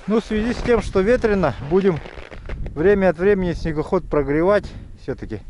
Ну, в связи с тем, что ветрено, будем время от времени снегоход прогревать все-таки.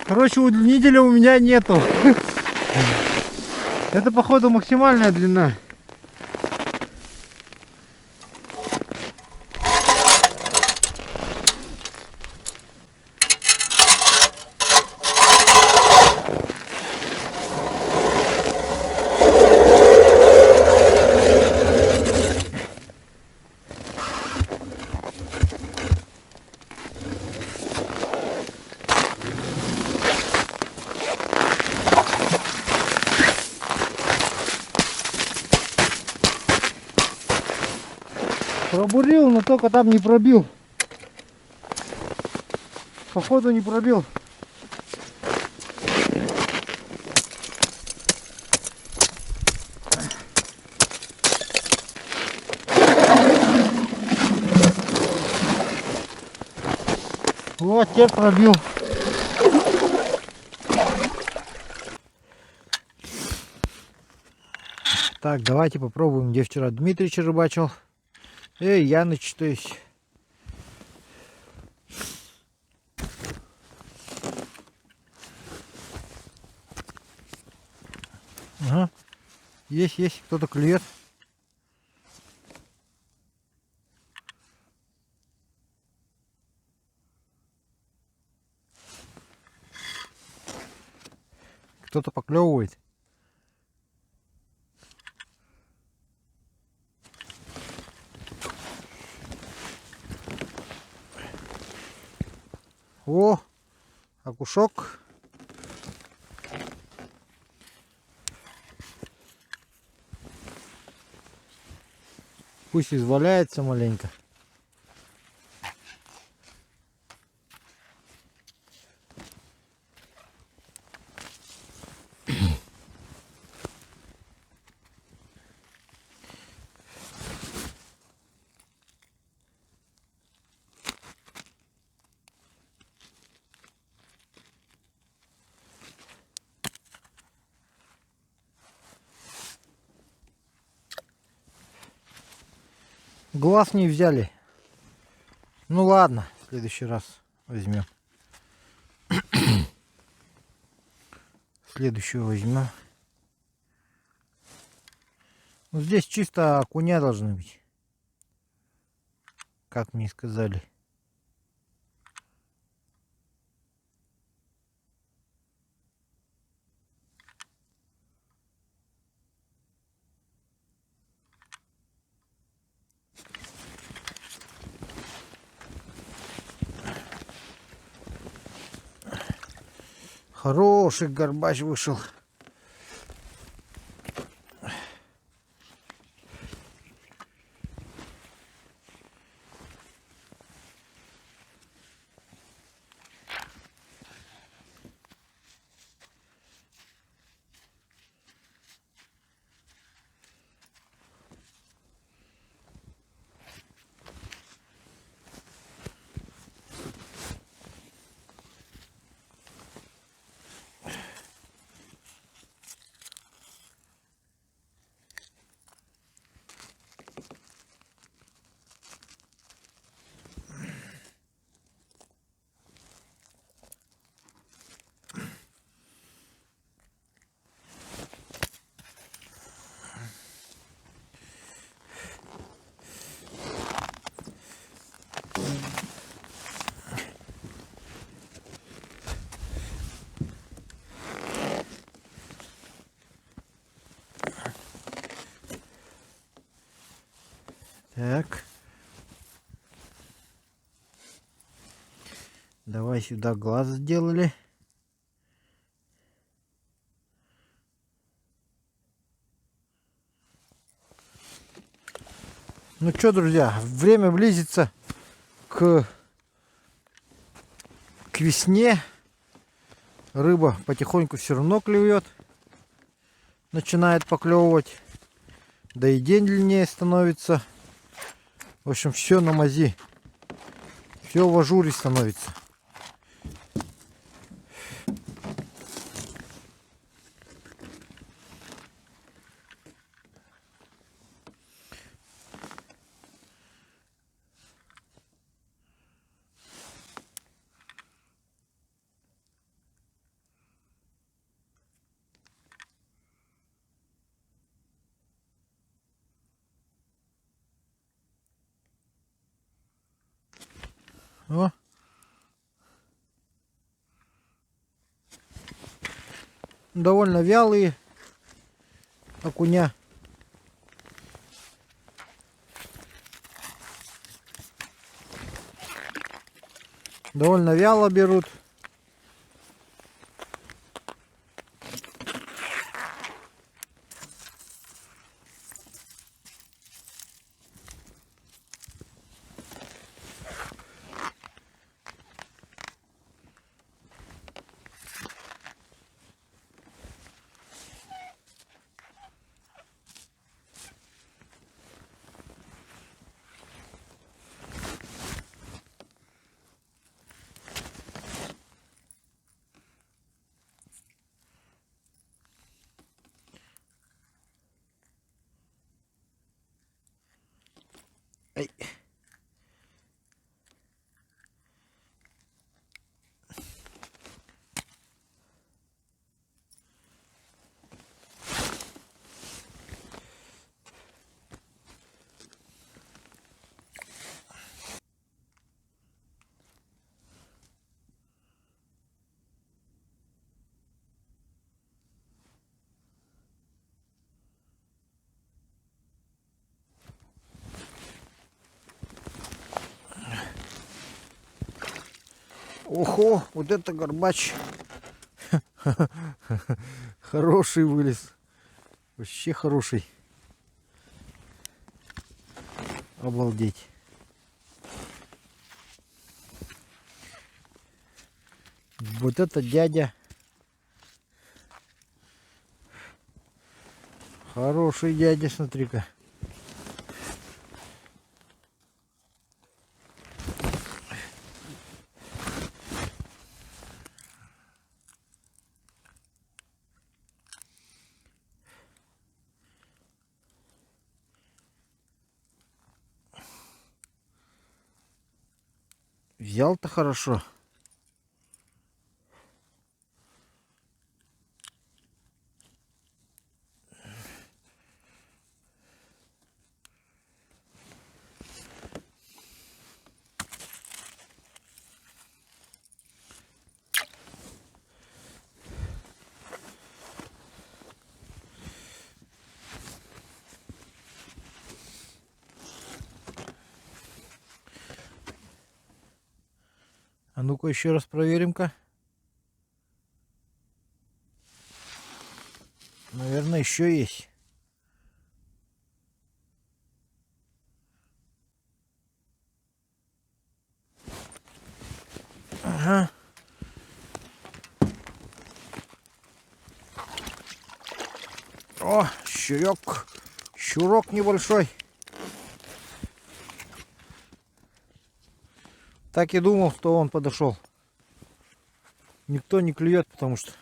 Короче, удлинителя у меня нету. Это, походу, максимальная длина. Пробурил, но только там не пробил. Походу не пробил. Вот, теперь пробил. Так, давайте попробуем, где вчера Дмитрий рыбачил. Яныч, то есть. Ага. Есть, кто-то клюет. Кто-то поклевывает. О, окушок. Пусть изваляется маленько. Глаз не взяли. Ну ладно, в следующий раз возьмем. Следующего возьмем. Ну, здесь чисто окуня должны быть. Как мне сказали. Хороший горбач вышел. Так. Давай сюда глаз сделали. Ну что, друзья, время близится к весне. Рыба потихоньку все равно клюет. Начинает поклевывать. Да и день длиннее становится. В общем, все на мази. Все в ажуре становится. О. Довольно вялые окуня. Довольно вяло берут. Ай. Ого, вот это горбач. Хороший вылез. Вообще хороший. Обалдеть. Вот это дядя. Хороший дядя, смотри-ка. Взял-то хорошо. А ну-ка еще раз проверим-ка. Наверное, еще есть. Ага. О, щурек. Щурок небольшой. Так и думал, что он подошел. Никто не клюет, потому что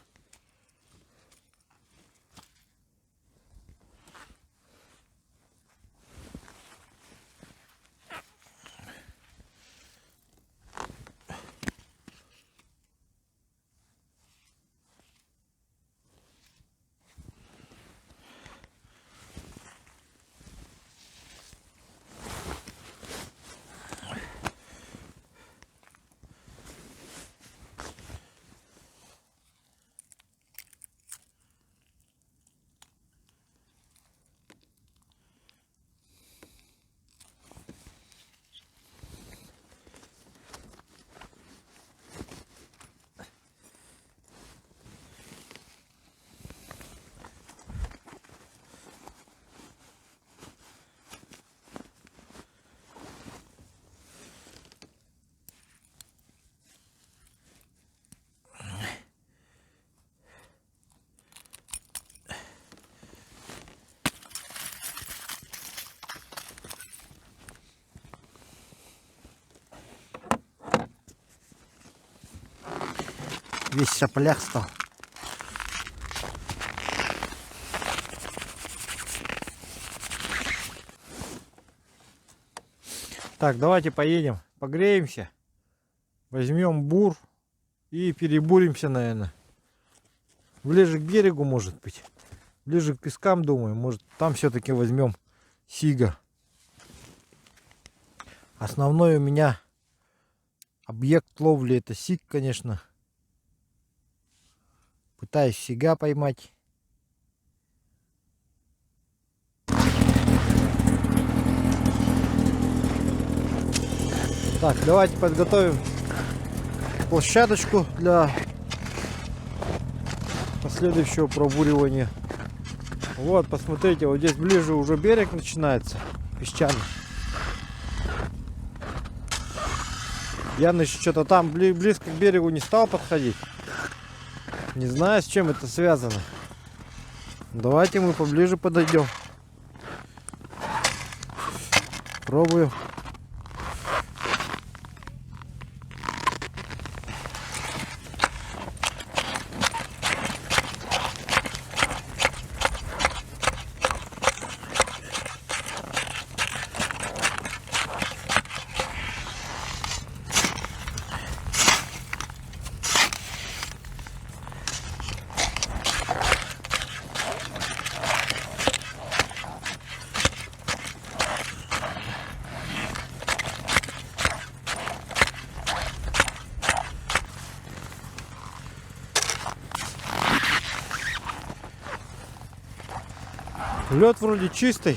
Весь в соплях стал. Так, давайте поедем, погреемся. Возьмем бур и перебуримся, наверное. Ближе к берегу, может быть. Ближе к пескам, думаю. Может, там все-таки возьмем сига. Основной у меня объект ловли это сиг, конечно. Пытаюсь сига поймать. Так, давайте подготовим площадочку для последующего пробуривания. Вот, посмотрите, вот здесь ближе уже берег начинается, песчаный. Я что-то там близко к берегу не стал подходить. Не знаю, с чем это связано. Давайте мы поближе подойдем. Пробуем. Лед вроде чистый.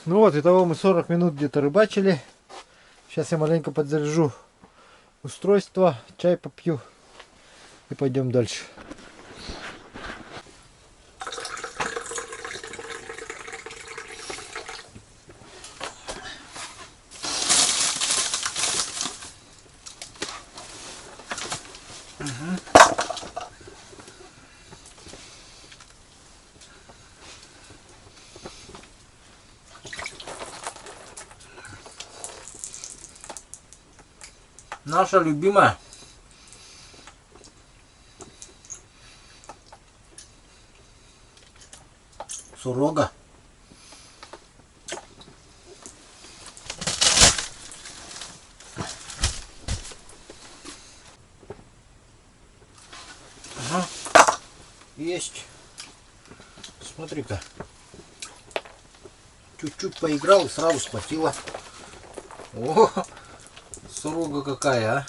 Ну вот, итого мы 40 минут где-то рыбачили. Сейчас я маленько подзаряжу устройство, чай попью и пойдем дальше. Наша любимая сурога. Ага. Есть. Смотри-ка. Чуть-чуть поиграл и сразу схватила. О! Сурога какая, а?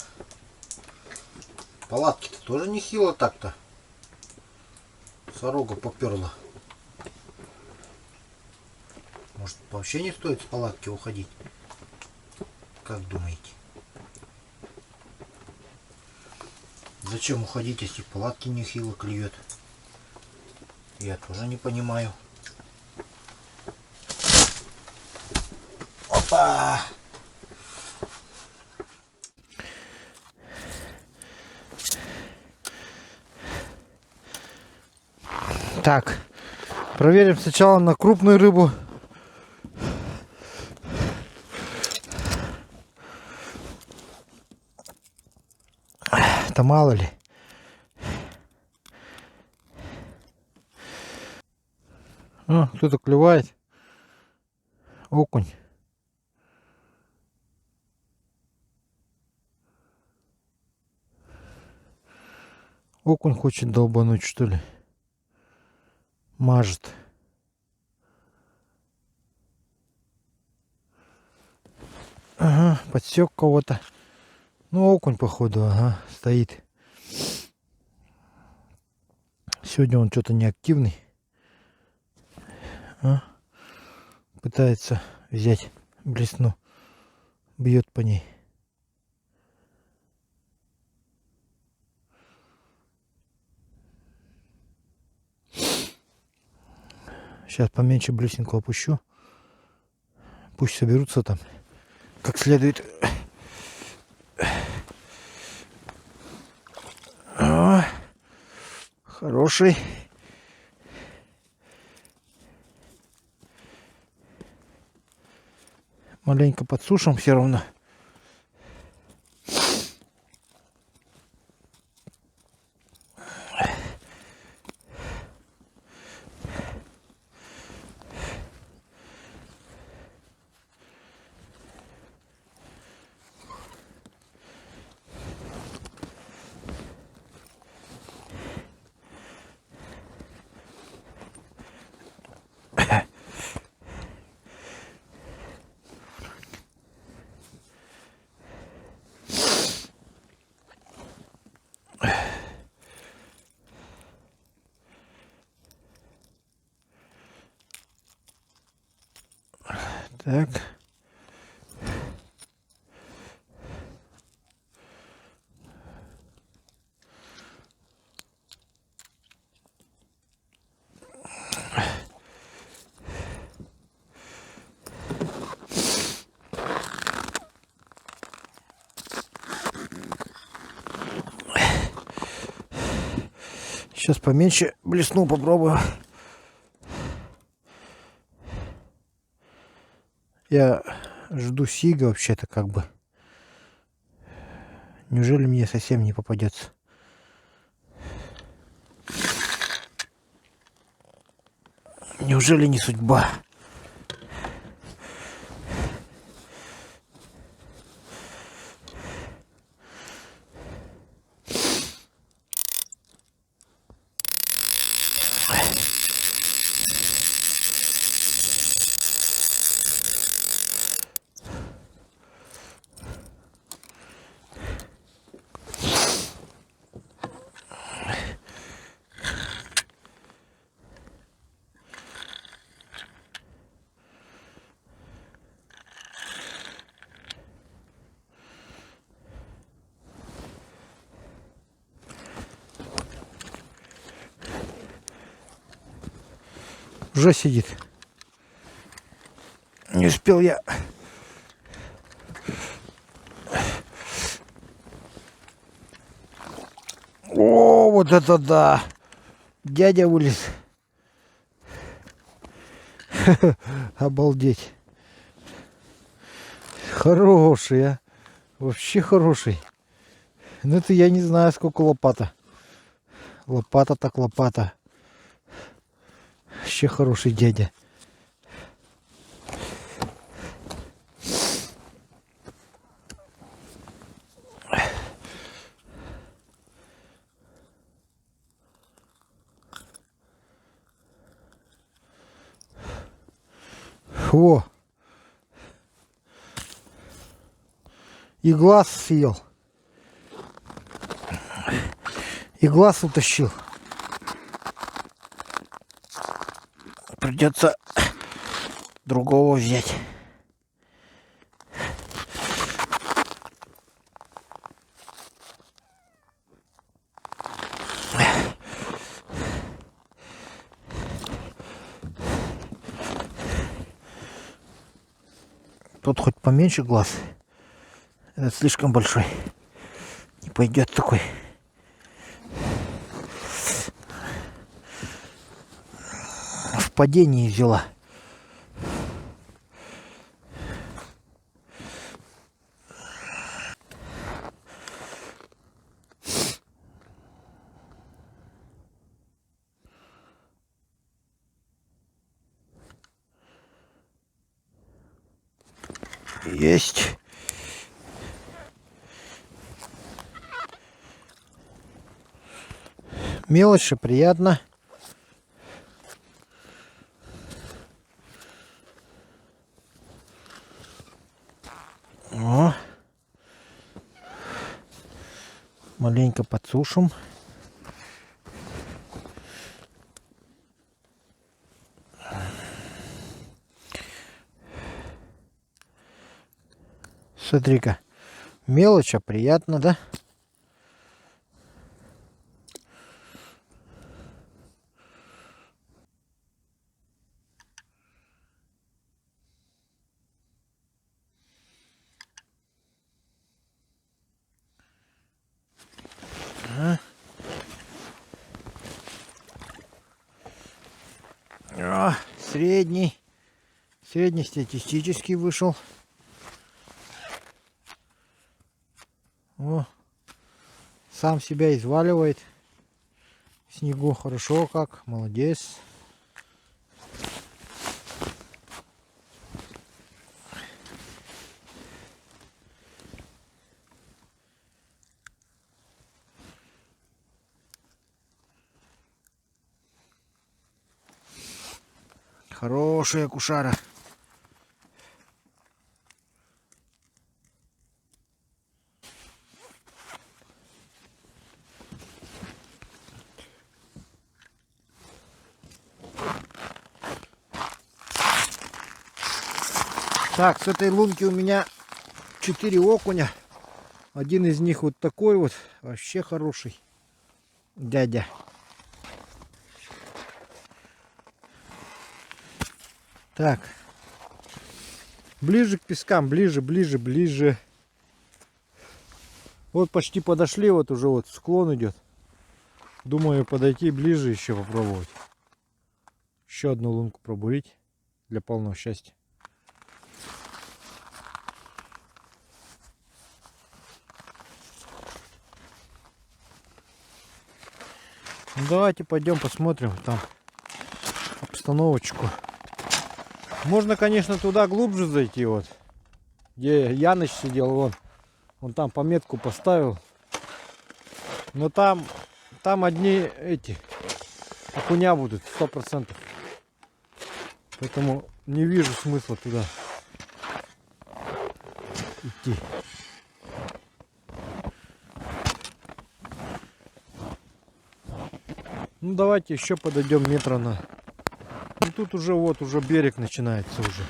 Палатки-то тоже нехило так-то. Сорога поперла. Может, вообще не стоит с палатки уходить? Как думаете? Зачем уходить, если в палатке нехило клюет? Я тоже не понимаю. Опа! Так, проверим сначала на крупную рыбу. Это мало ли. О, кто-то клевает. Окунь. Окунь хочет долбануть, что ли? Мажет. Ага, подсек кого-то. Ну, окунь, походу, ага, стоит. Сегодня он что-то неактивный. А? Пытается взять блесну. Бьет по ней. Сейчас поменьше блесенку опущу. Пусть соберутся там как следует. О, хороший. Маленько подсушим все равно. Так. Сейчас поменьше блесну, попробую. Я жду сига вообще-то как бы. Неужели мне совсем не попадется? Неужели не судьба? Уже сидит. Не успел я. О, вот это да! Дядя вылез. Обалдеть. Хороший, а. Вообще хороший. Ну это я не знаю, сколько лопата. Лопата так лопата. Вообще хороший дядя. О! И глаз съел. И глаз утащил. Придется другого взять. Тут хоть поменьше глаз. Этот слишком большой. Не пойдет такой. В падении взяла. Есть. Мелочь, приятно. О. Маленько подсушим. Смотри-ка, мелочь, а приятно, да? Средний. Среднестатистический вышел. О, сам себя изваливает в снегу. Хорошо как, молодец. Хорошая кушара. Так, с этой лунки у меня 4 окуня. Один из них вот такой вот, вообще хороший дядя. Так, ближе к пескам, ближе. Вот почти подошли, вот уже вот склон идет. Думаю подойти ближе еще попробовать. Еще одну лунку пробурить для полного счастья. Ну, давайте пойдем посмотрим там обстановочку. Можно, конечно, туда глубже зайти, вот где Яныч сидел, он там пометку поставил. Но там одни эти окуня будут 100%. Поэтому не вижу смысла туда идти. Ну давайте еще подойдем метра на. Ну тут уже вот уже берег начинается уже.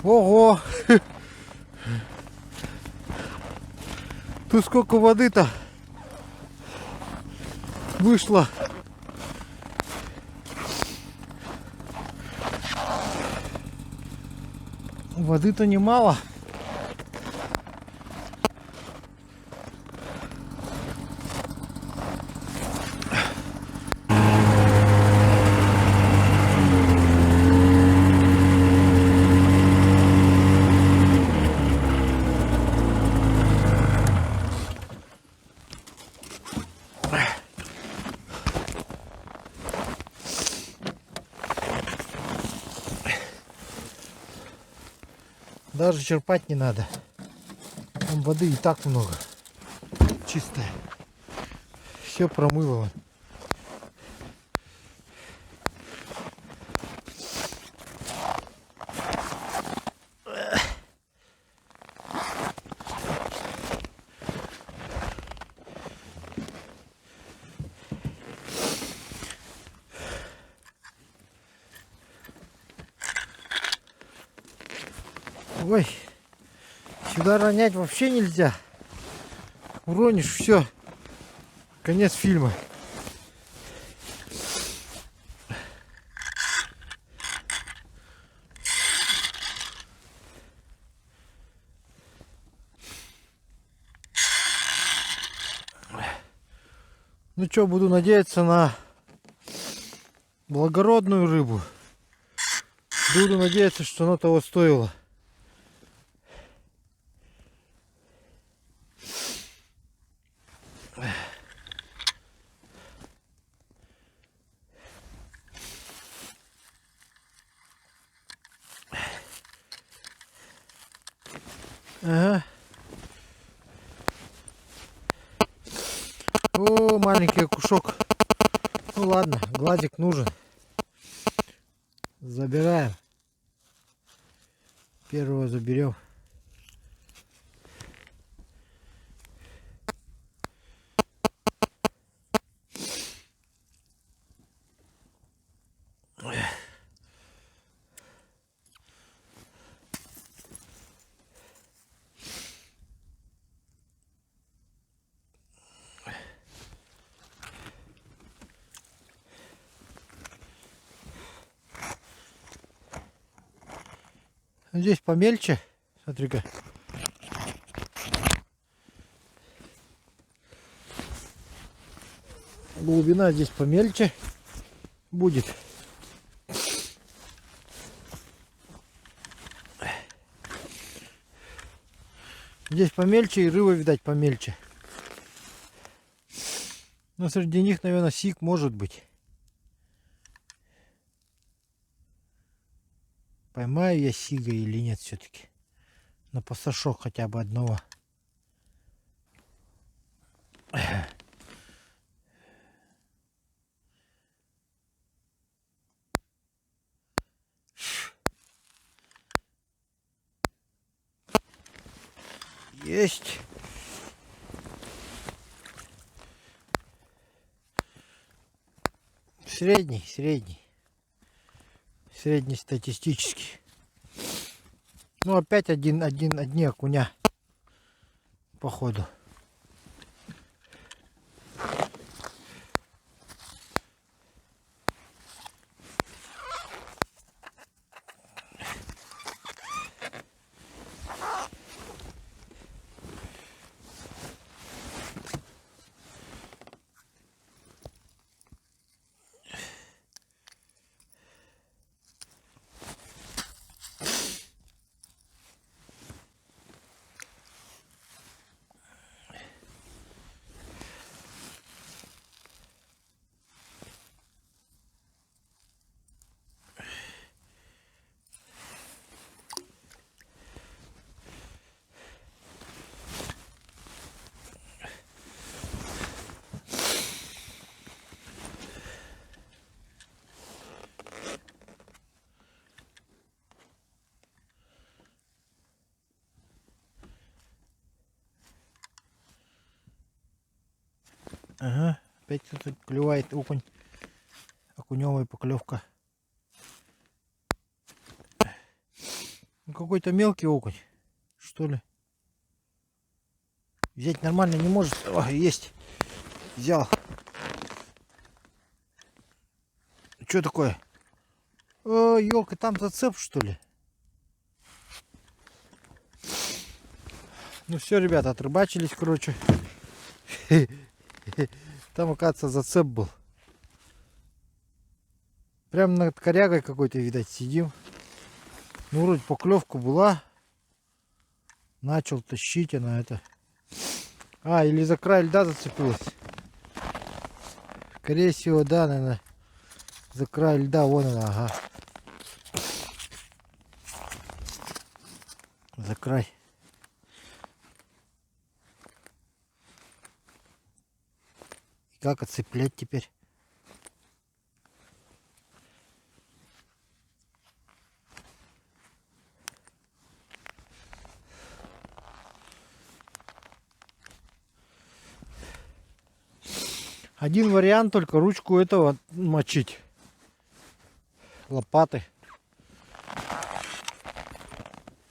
Ого! Тут сколько воды-то вышло. Воды-то немало. Даже черпать не надо. Там воды и так много. Чистая. Все промыло. Ой, сюда ронять вообще нельзя. Уронишь, все. Конец фильма. Ну что, буду надеяться на благородную рыбу. Буду надеяться, что оно того стоило. Ага. О, маленький окушок. Ну ладно, гладик нужен. Забираем. Первого заберем. Здесь помельче, смотри-ка. Глубина здесь помельче будет. Здесь помельче и рыба, видать, помельче. Но среди них, наверное, сик может быть. Поймаю я сига или нет все-таки. На пасашок хотя бы одного. Есть. Средний. Среднестатистический. Ну опять одни окуня. Походу. Ага, опять кто-то клювает окунь. Окуневая поклевка. Ну, какой-то мелкий окунь, что ли. Взять нормально не может. О, есть. Взял. Что такое? О, елка, там зацеп, что ли? Ну все, ребята, отрыбачились, короче. Там, оказывается, зацеп был. Прям над корягой какой-то, видать, сидим. Ну, вроде поклевка была. Начал тащить она это. А, или за край льда зацепилась. Скорее всего, да, наверное. За край льда, вон она, ага. За край. И как отцеплять теперь? Один вариант, только ручку этого мочить. Лопаты.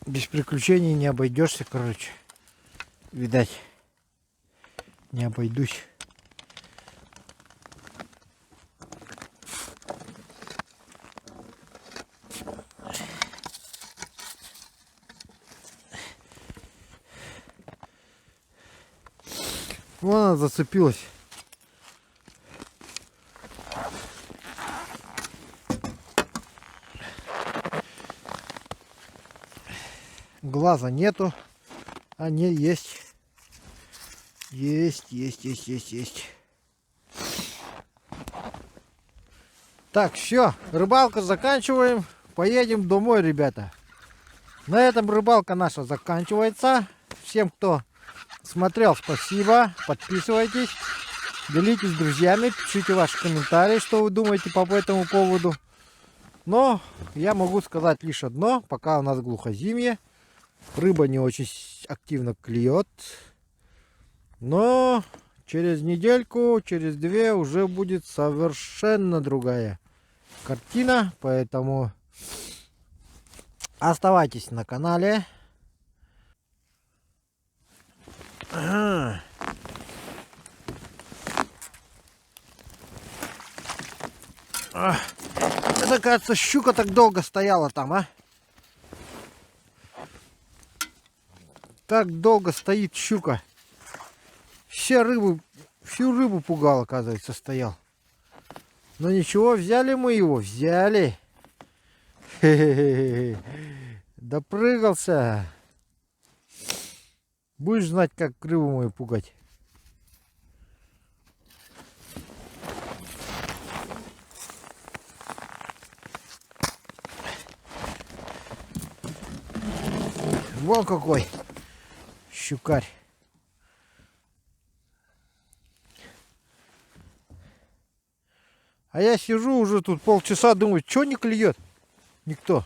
Без приключений не обойдешься, короче. Видать, не обойдусь. Вон она зацепилась. Глаза нету. А не, есть. Есть. Так, все, рыбалку заканчиваем. Поедем домой, ребята. На этом рыбалка наша заканчивается. Всем, кто смотрел, спасибо. Подписывайтесь, делитесь с друзьями, пишите ваши комментарии, что вы думаете по этому поводу. Но я могу сказать лишь одно. Пока у нас глухозимье, рыба не очень активно клюет. Но через недельку, через две уже будет совершенно другая картина. Поэтому оставайтесь на канале. Это, кажется, щука так долго стояла там, а? Так долго стоит щука. Всю рыбу пугал, оказывается, стоял. Но ничего, взяли мы его, взяли. Хе-хе-хе. Допрыгался. Будешь знать, как рыбу мою пугать. Вон какой щукарь. А я сижу уже тут полчаса, думаю, что не клюет никто.